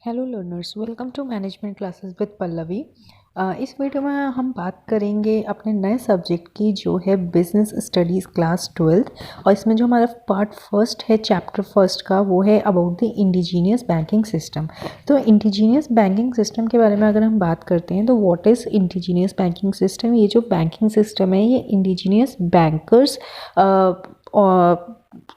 Hello learners, welcome to management classes with Pallavi. इस video में हम बात करेंगे अपने नए सब्जेक्ट की जो है बिजनेस स्टडीज़ क्लास 12th। और इसमें जो हमारा पार्ट फर्स्ट है चैप्टर फर्स्ट का वो है about the indigenous banking system. तो इंडिजीनियस बैंकिंग सिस्टम के बारे में अगर हम बात करते हैं तो what is indigenous banking system. ये जो बैंकिंग सिस्टम है ये इंडिजीनियस बैंकर्स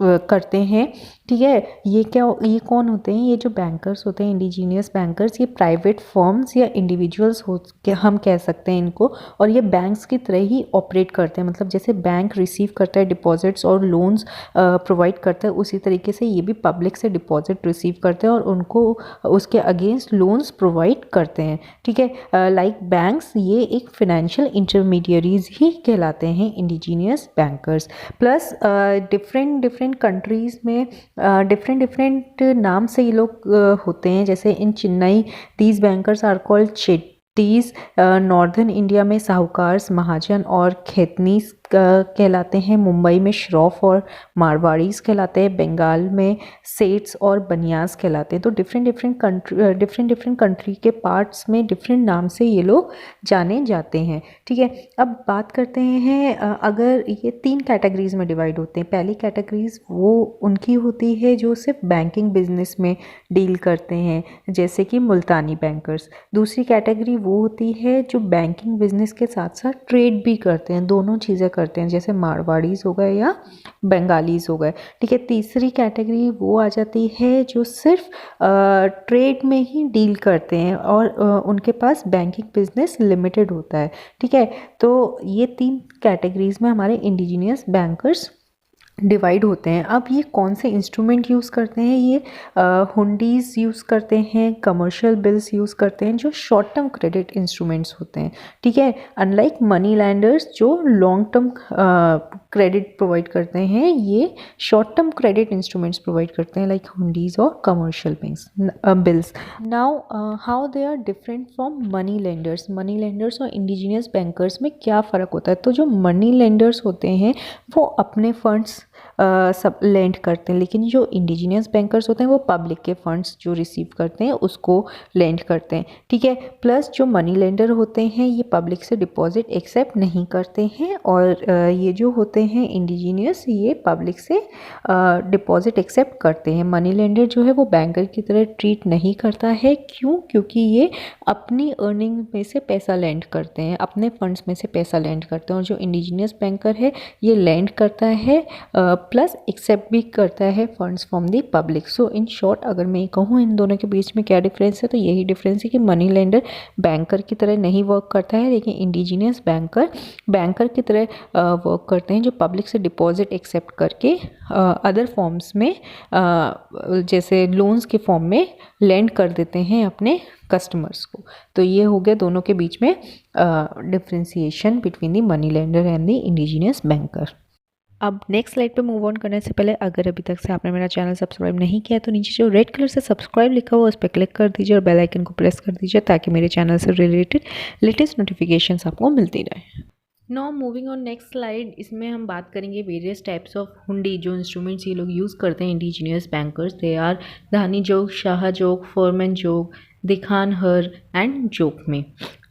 करते हैं। ठीक है, ये कौन होते हैं? ये जो बैंकर्स होते हैं इंडिजीनियस बैंकर्स, ये प्राइवेट फर्म्स या इंडिविजुअल्स हो के हम कह सकते हैं इनको। और ये बैंक्स की तरह ही ऑपरेट करते हैं, मतलब जैसे बैंक रिसीव करता है डिपॉजिट्स और लोन्स प्रोवाइड करता है, उसी तरीके से ये भी पब्लिक से डिपॉजिट रिसीव करते हैं और उनको उसके अगेंस्ट लोन्स प्रोवाइड करते हैं। ठीक है, लाइक बैंक्स ये एक फाइनेंशियल इंटरमीडियरीज ही कहलाते हैं indigenous bankers. Plus different countries में डिफरेंट डिफरेंट नाम से ये लोग होते हैं। जैसे in Chennai these bankers are called Chettis. Northern India में साहूकार्स, महाजन और खेतनीस कहलाते हैं। मुंबई में श्रॉफ और मारवाड़ीज कहलाते हैं। बंगाल में सेट्स और बनियास कहलाते हैं। तो डिफरेंट कंट्री के पार्ट्स में डिफरेंट नाम से ये लोग जाने जाते हैं। ठीक है, अब बात करते हैं अगर ये 3 कैटेगरीज में डिवाइड होते हैं। पहली कैटेगरीज वो उनकी होती है जो सिर्फ बैंकिंग बिजनेस में डील करते हैं, जैसे कि मुल्तानी बैंकर्स। दूसरी कैटेगरी वो होती है जो बैंकिंग बिजनेस के साथ साथ ट्रेड भी करते हैं, दोनों चीज़ें करते हैं, जैसे मारवाड़ीज हो गए या बंगालीज हो गए। ठीक है, तीसरी कैटेगरी वो आ जाती है जो सिर्फ ट्रेड में ही डील करते हैं और उनके पास बैंकिंग बिजनेस लिमिटेड होता है। ठीक है, तो ये 3 कैटेगरीज में हमारे इंडिजीनियस बैंकर्स डिवाइड होते हैं। अब ये कौन से इंस्ट्रूमेंट यूज़ करते हैं? ये हुंडीज़ यूज़ करते हैं, कमर्शियल बिल्स यूज़ करते हैं, जो शॉर्ट टर्म क्रेडिट इंस्ट्रूमेंट्स होते हैं। ठीक है, अनलाइक मनी लैंडर्स जो लॉन्ग टर्म क्रेडिट प्रोवाइड करते हैं, ये short term credit instruments provide करते हैं, लाइक हुंडीज़ और commercial bills. Now how they are different from money lenders. Money lenders और इंडिजीनियस बैंकर्स में क्या फ़र्क होता है? तो जो मनी लेंडर्स होते हैं वो अपने फंड्स सब लेंड करते हैं, लेकिन जो इंडिजीनियस बैंकर्स होते हैं वो पब्लिक के फंड्स जो रिसीव करते हैं उसको लेंड करते हैं। ठीक है, प्लस जो मनी लेंडर होते हैं ये पब्लिक से डिपॉजिट एक्सेप्ट नहीं करते हैं, और ये जो होते हैं इंडिजीनियस ये पब्लिक से डिपॉजिट एक्सेप्ट करते हैं। मनी लेंडर जो है वो बैंकर की तरह ट्रीट नहीं करता है। क्यों? क्योंकि ये अपनी अर्निंग में से पैसा लेंड करते हैं, अपने फंड्स में से पैसा लेंड करते हैं। और जो इंडिजीनियस बैंकर है ये लेंड करता है प्लस एक्सेप्ट भी करता है funds from the public. So in short अगर मैं कहूँ इन दोनों के बीच में क्या डिफरेंस है, तो यही डिफरेंस है कि मनी लेंडर बैंकर की तरह नहीं वर्क करता है, लेकिन इंडिजीनियस बैंकर की तरह वर्क करते हैं, जो पब्लिक से डिपॉजिट एक्सेप्ट करके अदर फॉर्म्स में जैसे लोन्स के फॉर्म में लेंड कर देते हैं अपने कस्टमर्स को। तो ये हो गया दोनों के बीच में differentiation between the money lender and the indigenous banker. अब नेक्स्ट स्लाइड पे मूव ऑन करने से पहले अगर अभी तक से आपने मेरा चैनल सब्सक्राइब नहीं किया तो नीचे जो रेड कलर से सब्सक्राइब लिखा हुआ उस पर क्लिक कर दीजिए और बेल आइकन को प्रेस कर दीजिए ताकि मेरे चैनल से रिलेटेड लेटेस्ट नोटिफिकेशंस आपको मिलती रहे। Now moving on next slide, इसमें हम बात करेंगे वेरियस टाइप्स ऑफ हुंडी, जो इंस्ट्रूमेंट्स ये लोग यूज़ करते हैं इंडिजीनियस बैंकर्स। दे आर धानी जोक, शाह जोक, फॉरमैन जोक, दिखान हर एंड जोक में।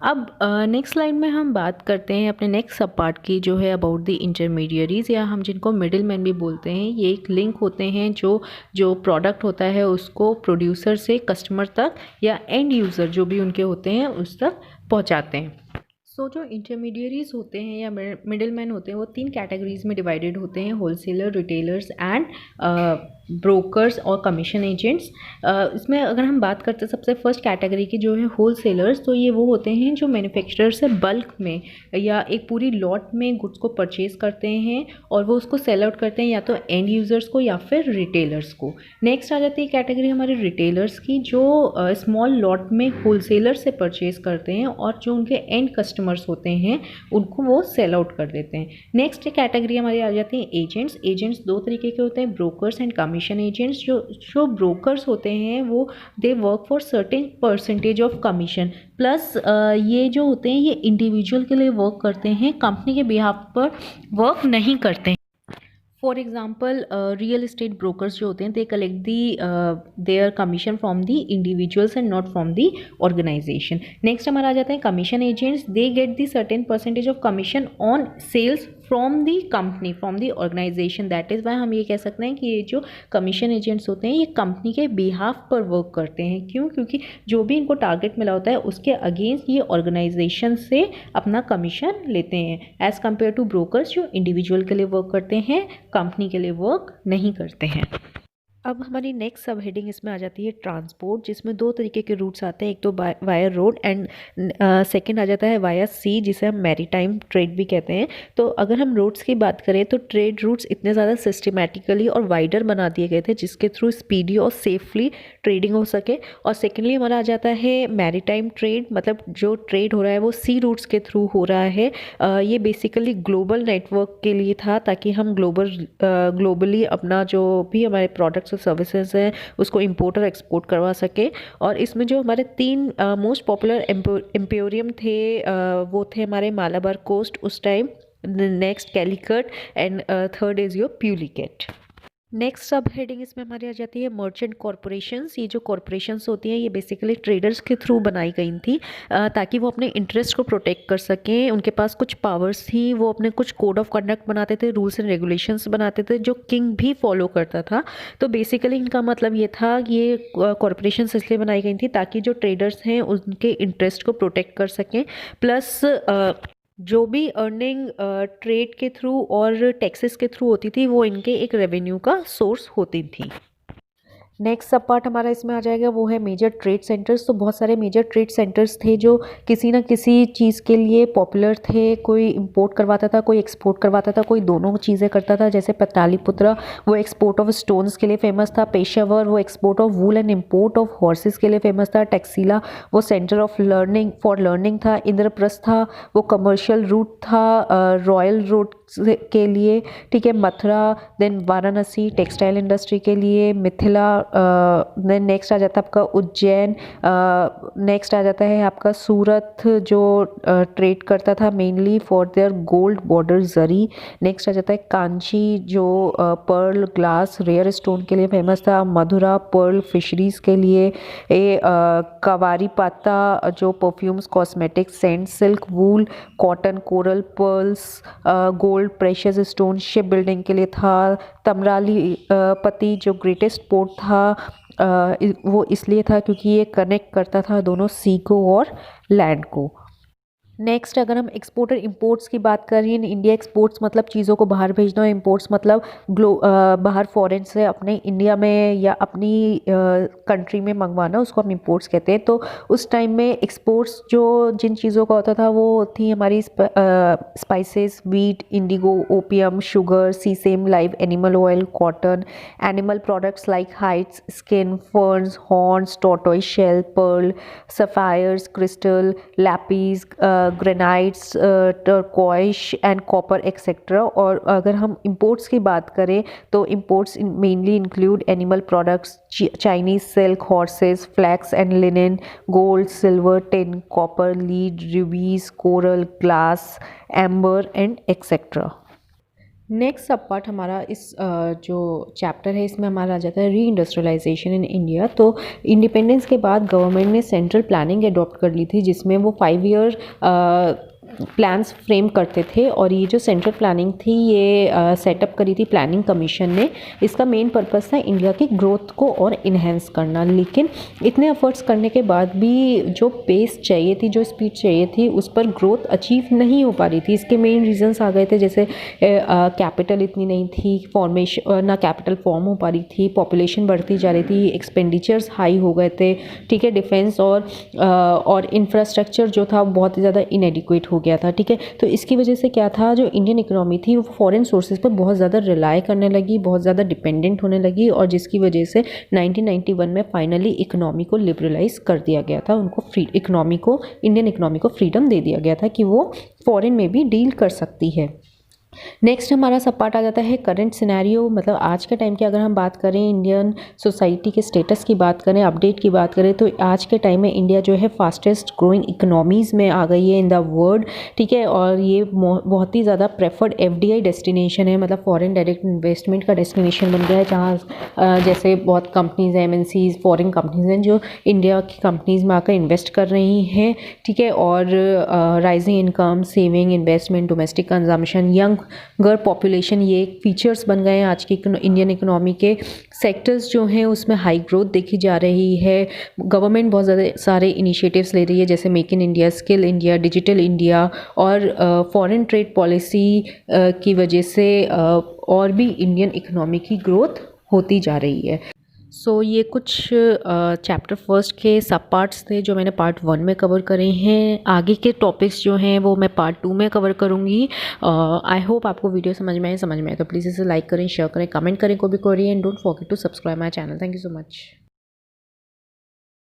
अब नेक्स्ट स्लाइड में हम बात करते हैं अपने नेक्स्ट सब पार्ट की, जो है अबाउट द इंटरमीडियरीज, या हम जिनको मिडिल मैन भी बोलते हैं। ये एक लिंक होते हैं जो प्रोडक्ट होता है उसको प्रोड्यूसर से कस्टमर तक या एंड यूज़र जो भी उनके होते हैं उस तक पहुंचाते हैं। सो जो इंटरमीडियरीज होते हैं या मिडिल मैन होते हैं वो 3 कैटेगरीज में डिवाइडेड होते हैं, होलसेलर, रिटेलर्स एंड ब्रोकर्स और कमीशन एजेंट्स। इसमें अगर हम बात करते हैं सबसे फर्स्ट कैटेगरी की जो है होलसेलर्स, तो ये वो होते हैं जो मैन्युफैक्चरर से बल्क में या एक पूरी लॉट में गुड्स को परचेज करते हैं और वो उसको सेल आउट करते हैं या तो एंड यूज़र्स को या फिर रिटेलर्स को। नेक्स्ट आ जाती है कैटेगरी हमारे रिटेलर्स की, जो स्मॉल लॉट में होलसेलर से परचेज करते हैं और जो उनके एंड कस्टमर्स होते हैं उनको वो सेल आउट कर देते हैं। नेक्स्ट कैटेगरी हमारी आ जाती है एजेंट्स। एजेंट्स 2 तरीके के होते हैं, ब्रोकर्स एंड कमीशन एजेंट्स। जो ब्रोकर्स होते हैं वो they work for certain percentage of commission, plus ये जो होते हैं ये इंडिविजुअल के लिए वर्क करते हैं, कंपनी के बिहाफ पर वर्क नहीं करते हैं। For example real estate brokers जो होते हैं, they collect the their commission from the individuals and not from the organization. Next हमारा आ जाता है commission agents, they get the certain percentage of commission on sales from the company, from the organization. That is why हम ये कह सकते हैं कि ये जो कमीशन एजेंट्स होते हैं ये कंपनी के बिहाफ पर वर्क करते हैं। क्यों? क्योंकि जो भी इनको टारगेट मिला होता है उसके अगेंस्ट ये ऑर्गेनाइजेशन से अपना कमीशन लेते हैं, एज़ कम्पेयर टू ब्रोकर्स जो इंडिविजुअल के लिए वर्क करते हैं, कंपनी के लिए वर्क नहीं करते हैं। अब हमारी नेक्स्ट सब हेडिंग इसमें आ जाती है ट्रांसपोर्ट, जिसमें दो तरीके के रूट्स आते हैं, एक तो वाया रोड एंड सेकंड आ जाता है वाया सी, जिसे हम मैरीटाइम ट्रेड भी कहते हैं। तो अगर हम रोड्स की बात करें तो ट्रेड रूट्स इतने ज़्यादा सिस्टमेटिकली और वाइडर बना दिए गए थे जिसके थ्रू स्पीडी और सेफली ट्रेडिंग हो सके। और सेकेंडली हमारा आ जाता है मैरीटाइम ट्रेड, मतलब जो ट्रेड हो रहा है वो सी रूट्स के थ्रू हो रहा है। ये बेसिकली ग्लोबल नेटवर्क के लिए था, ताकि हम ग्लोबली अपना जो भी हमारे प्रोडक्ट्स सर्विसेज हैं उसको इंपोर्ट और एक्सपोर्ट करवा सके। और इसमें जो हमारे तीन मोस्ट पॉपुलर एम्पोरियम थे वो थे हमारे मालाबार कोस्ट उस time, next Calicut and third is your Pulicat. Next sub heading इसमें हमारी आ जाती है मर्चेंट कॉरपोरेशंस। ये जो कॉरपोरेशंस होती हैं ये बेसिकली ट्रेडर्स के थ्रू बनाई गई थी ताकि वो अपने इंटरेस्ट को प्रोटेक्ट कर सकें। उनके पास कुछ पावर्स थी, वो अपने कुछ कोड ऑफ कंडक्ट बनाते थे, रूल्स एंड रेगुलेशंस बनाते थे जो किंग भी फॉलो करता था। तो बेसिकली इनका मतलब ये था कि ये कॉरपोरेशंस इसलिए बनाई गई थी ताकि जो ट्रेडर्स हैं उनके इंटरेस्ट को प्रोटेक्ट कर सकें, प्लस जो भी अर्निंग ट्रेड के थ्रू और टैक्सेस के थ्रू होती थी वो इनके एक रेवेन्यू का सोर्स होती थी। नेक्स्ट सब पार्ट हमारा इसमें आ जाएगा वो है मेजर ट्रेड सेंटर्स। तो बहुत सारे मेजर ट्रेड सेंटर्स थे जो किसी ना किसी चीज़ के लिए पॉपुलर थे। कोई इंपोर्ट करवाता था, कोई एक्सपोर्ट करवाता था, कोई दोनों चीज़ें करता था। जैसे पटलिपुत्रा वो एक्सपोर्ट ऑफ स्टोन्स के लिए फेमस था, पेशावर वो export of wool and import of horses के लिए फेमस था, टैक्सीला वो सेंटर ऑफ लर्निंग था, इंद्रप्रस्थ था वो कमर्शियल रूट था रॉयल रोड के लिए, ठीक है, Mathura, then Varanasi textile industry के लिए, मिथिला, देन नेक्स्ट आ जाता है आपका उज्जैन, नेक्स्ट आ जाता है आपका सूरत जो ट्रेड करता था mainly for their gold border zari. Next आ जाता है कांची जो पर्ल ग्लास रेयर स्टोन के लिए फेमस था, मधुरा पर्ल फिशरीज के लिए, कवारी पाता जो perfumes cosmetics scent silk wool cotton coral pearls gold precious stone ship building के लिए था, तमराली पति जो ग्रेटेस्ट पोर्ट था वो इसलिए था क्योंकि ये कनेक्ट करता था दोनों सी को और लैंड को। नेक्स्ट अगर हम एक्सपोर्टर इंपोर्ट्स की बात करें, इंडिया एक्सपोर्ट्स मतलब चीज़ों को बाहर भेजना, और इंपोर्ट्स मतलब बाहर फॉरेन से अपने इंडिया में या अपनी कंट्री में मंगवाना, उसको हम इंपोर्ट्स कहते हैं। तो उस टाइम में एक्सपोर्ट्स जो जिन चीज़ों का होता था वो थी हमारी spices, wheat, indigo, opium, sugar, sesame, live animal oil, cotton, animal products like hides, skin, furs, horns, tortoise shell, pearl, sapphires, crystal, lapis, granites, turquoise and copper etcetera. और अगर हम इंपोर्ट्स की बात करें तो imports mainly include animal products, Chinese silk, horses, flax and linen, gold, silver, tin, copper, lead, rubies, coral, glass, amber and etcetera. Next sub part हमारा इस जो चैप्टर है इसमें हमारा आ जाता है री इंडस्ट्रियलाइजेशन इन इंडिया। तो इंडिपेंडेंस के बाद गवर्नमेंट ने सेंट्रल प्लानिंग अडॉप्ट कर ली थी जिसमें वो 5 ईयर प्लान्स फ्रेम करते थे। और ये जो सेंट्रल प्लानिंग थी ये सेटअप करी थी प्लानिंग कमीशन ने। इसका मेन पर्पस था इंडिया की ग्रोथ को और इन्हेंस करना। लेकिन इतने एफर्ट्स करने के बाद भी जो पेस चाहिए थी, जो स्पीड चाहिए थी, उस पर ग्रोथ अचीव नहीं हो पा रही थी। इसके मेन रीजंस आ गए थे जैसे कैपिटल इतनी नहीं थी, फॉर्मेशन ना कैपिटल फॉर्म हो पा रही थी, पॉपुलेशन बढ़ती जा रही थी, एक्सपेंडिचर्स हाई हो गए थे, ठीक है, डिफेंस और इंफ्रास्ट्रक्चर जो था बहुत ही ज़्यादा इनएडिक्वेट हो गया था, ठीक है। तो इसकी वजह से क्या था, जो इंडियन इकोनॉमी थी वो फॉरेन सोर्सेज पर बहुत ज़्यादा रिलाई करने लगी, बहुत ज़्यादा डिपेंडेंट होने लगी, और जिसकी वजह से 1991 में फाइनली इकोनॉमी को लिबरलाइज कर दिया गया था। उनको इंडियन इकोनॉमी को फ्रीडम दे दिया गया था कि वो फॉरेन में भी डील कर सकती है। नेक्स्ट हमारा सब पार्ट आ जाता है करंट सिनेरियो, मतलब आज के टाइम की अगर हम बात करें, इंडियन सोसाइटी के स्टेटस की बात करें, अपडेट की बात करें, तो आज के टाइम में इंडिया जो है फास्टेस्ट ग्रोइंग इकोनॉमीज़ में आ गई है इन द वर्ल्ड, ठीक है। और ये बहुत ही ज़्यादा प्रेफर्ड FDI डेस्टिनेशन है, मतलब फॉरेन डायरेक्ट इन्वेस्टमेंट का डेस्टिनेशन बन गया है, जहाँ जैसे बहुत कंपनीज़ हैं, MNCs फॉरेन कंपनीज़ हैं जो इंडिया की कंपनीज़ में आकर इन्वेस्ट कर रही हैं, ठीक है। और rising income, saving, investment, domestic consumption, young गर पॉपुलेशन, ये एक फीचर्स बन गए हैं आज की इंडियन इकोनॉमी के। सेक्टर्स जो हैं उसमें हाई ग्रोथ देखी जा रही है। गवर्नमेंट बहुत ज़्यादा सारे इनिशिएटिव्स ले रही है, जैसे make in India, skill India, digital India, और फॉरेन ट्रेड पॉलिसी की वजह से और भी इंडियन इकोनॉमी की ग्रोथ होती जा रही है। सो ये कुछ चैप्टर फर्स्ट के सब पार्ट्स थे जो मैंने पार्ट 1 में कवर करे हैं। आगे के टॉपिक्स जो हैं वो मैं पार्ट 2 में कवर करूँगी। आई होप आपको वीडियो समझ में आए तो प्लीज़ इसे लाइक करें, शेयर करें, कमेंट करें कोई भी query, and don't forget to subscribe my channel. Thank you so much.